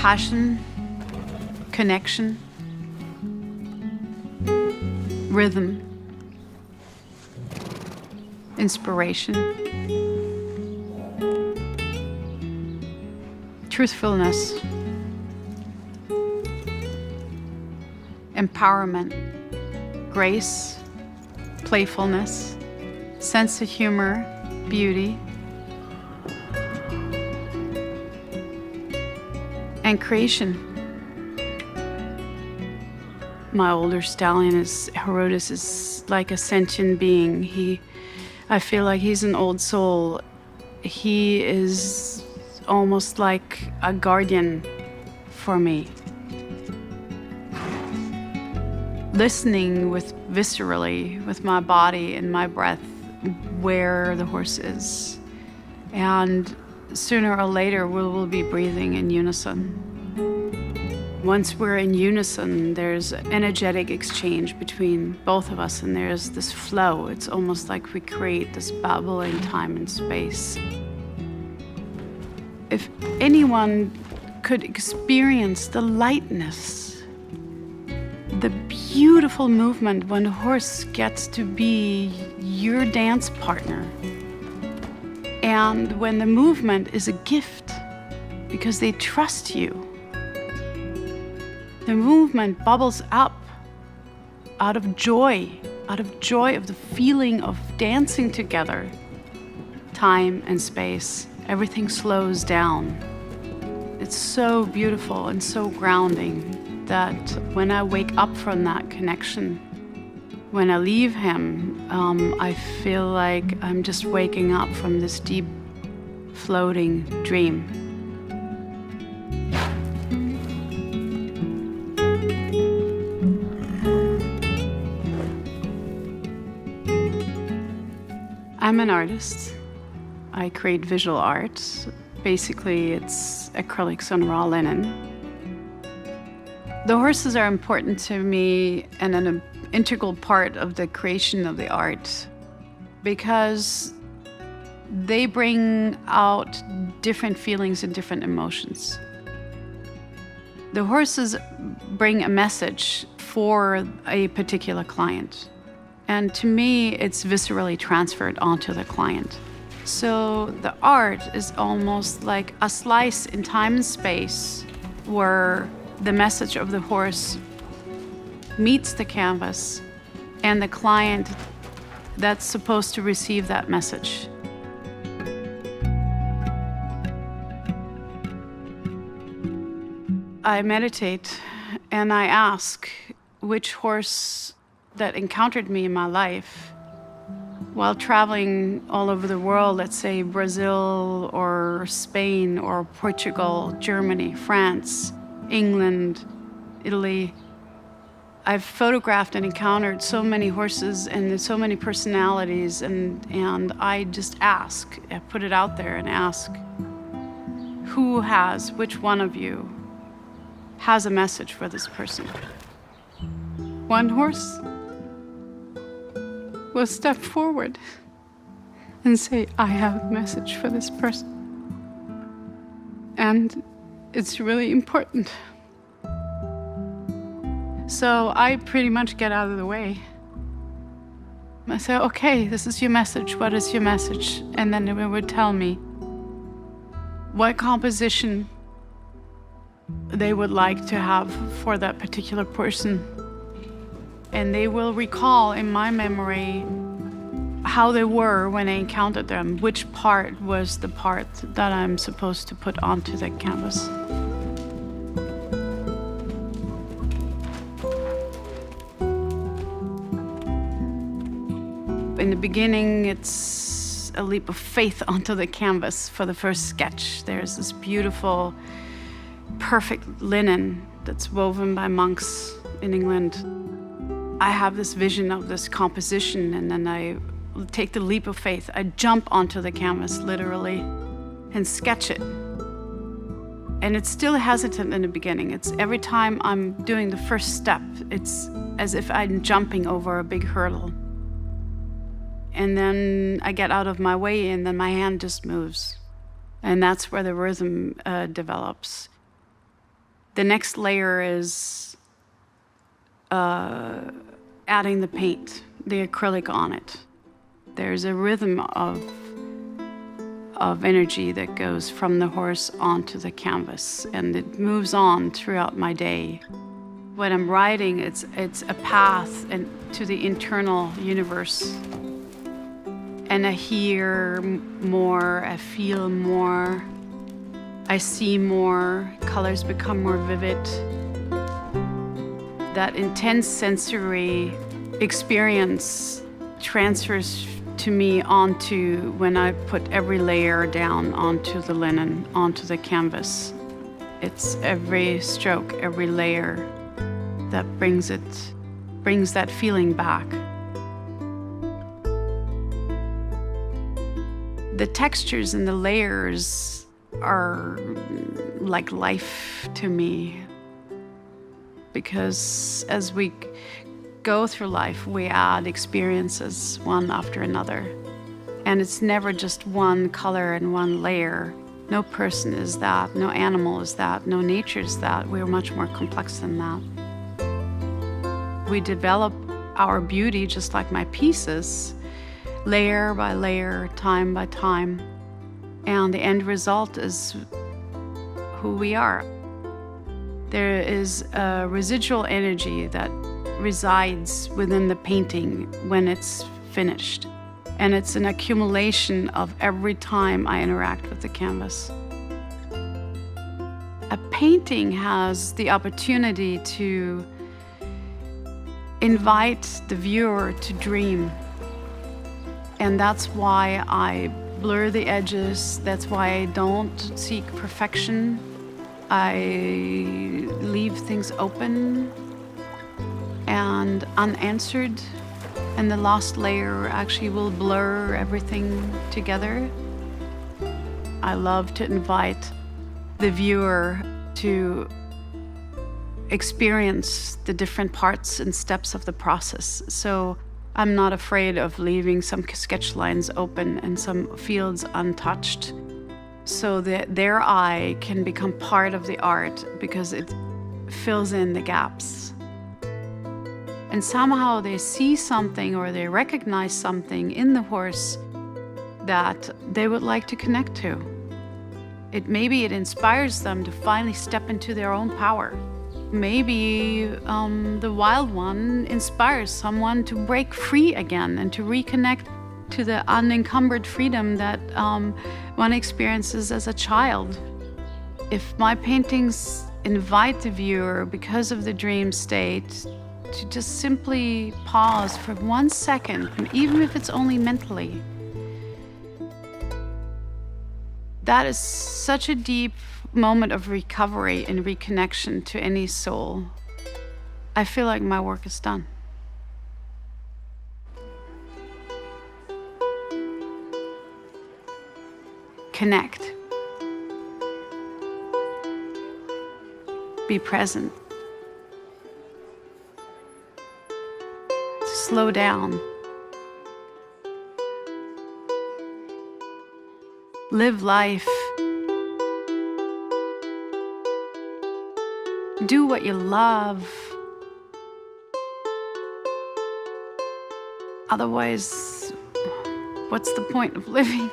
passion, connection, rhythm, inspiration, truthfulness, empowerment, grace, playfulness, sense of humor, beauty, and creation. My older stallion Herodes is like a sentient being. I feel like he's an old soul. He is almost like a guardian for me. Listening viscerally with my body and my breath where the horse is. And sooner or later we will be breathing in unison. Once we're in unison, there's energetic exchange between both of us, and there's this flow. It's almost like we create this bubble in time and space. If anyone could experience the lightness, the beautiful movement when a horse gets to be your dance partner, and when the movement is a gift because they trust you, the movement bubbles up out of joy of the feeling of dancing together. Time and space, everything slows down. It's so beautiful and so grounding that when I wake up from that connection, when I leave him, I feel like I'm just waking up from this deep, floating dream. I'm an artist. I create visual art. Basically, it's acrylics on raw linen. The horses are important to me and an integral part of the creation of the art because they bring out different feelings and different emotions. The horses bring a message for a particular client. And to me, it's viscerally transferred onto the client. So the art is almost like a slice in time and space where the message of the horse meets the canvas and the client that's supposed to receive that message. I meditate and I ask which horse that encountered me in my life while traveling all over the world, let's say Brazil or Spain or Portugal, Germany, France, England, Italy. I've photographed and encountered so many horses and so many personalities, and I just ask, I put it out there and ask, which one of you has a message for this person? One horse will step forward and say, I have a message for this person. And it's really important. So I pretty much get out of the way. I say, okay, this is your message. What is your message? And then it would tell me what composition they would like to have for that particular person. And they will recall in my memory how they were when I encountered them, which part was the part that I'm supposed to put onto the canvas. In the beginning, it's a leap of faith onto the canvas for the first sketch. There's this beautiful, perfect linen that's woven by monks in England. I have this vision of this composition, and then I take the leap of faith. I jump onto the canvas, literally, and sketch it. And it's still hesitant in the beginning. It's every time I'm doing the first step, it's as if I'm jumping over a big hurdle. And then I get out of my way, and then my hand just moves. And that's where the rhythm develops. The next layer is adding the paint, the acrylic on it. There's a rhythm of energy that goes from the horse onto the canvas, and it moves on throughout my day. When I'm riding, it's a path to the internal universe. And I hear more, I feel more, I see more, colors become more vivid. That intense sensory experience transfers to me onto when I put every layer down onto the linen, onto the canvas. It's every stroke, every layer that brings that feeling back. The textures and the layers are like life to me, because as we go through life, we add experiences one after another. And it's never just one color and one layer. No person is that, no animal is that, no nature is that. We're much more complex than that. We develop our beauty just like my pieces, layer by layer, time by time. And the end result is who we are. There is a residual energy that resides within the painting when it's finished. And it's an accumulation of every time I interact with the canvas. A painting has the opportunity to invite the viewer to dream. And that's why I blur the edges. That's why I don't seek perfection. I leave things open and unanswered, and the last layer actually will blur everything together. I love to invite the viewer to experience the different parts and steps of the process. So I'm not afraid of leaving some sketch lines open and some fields untouched, so that their eye can become part of the art because it fills in the gaps. And somehow they see something or they recognize something in the horse that they would like to connect to. Maybe it inspires them to finally step into their own power. Maybe the wild one inspires someone to break free again and to reconnect to the unencumbered freedom that one experiences as a child. If my paintings invite the viewer, because of the dream state, to just simply pause for 1 second, and even if it's only mentally, that is such a deep moment of recovery and reconnection to any soul. I feel like my work is done. Connect. Be present. Slow down. Live life. Do what you love. Otherwise, what's the point of living?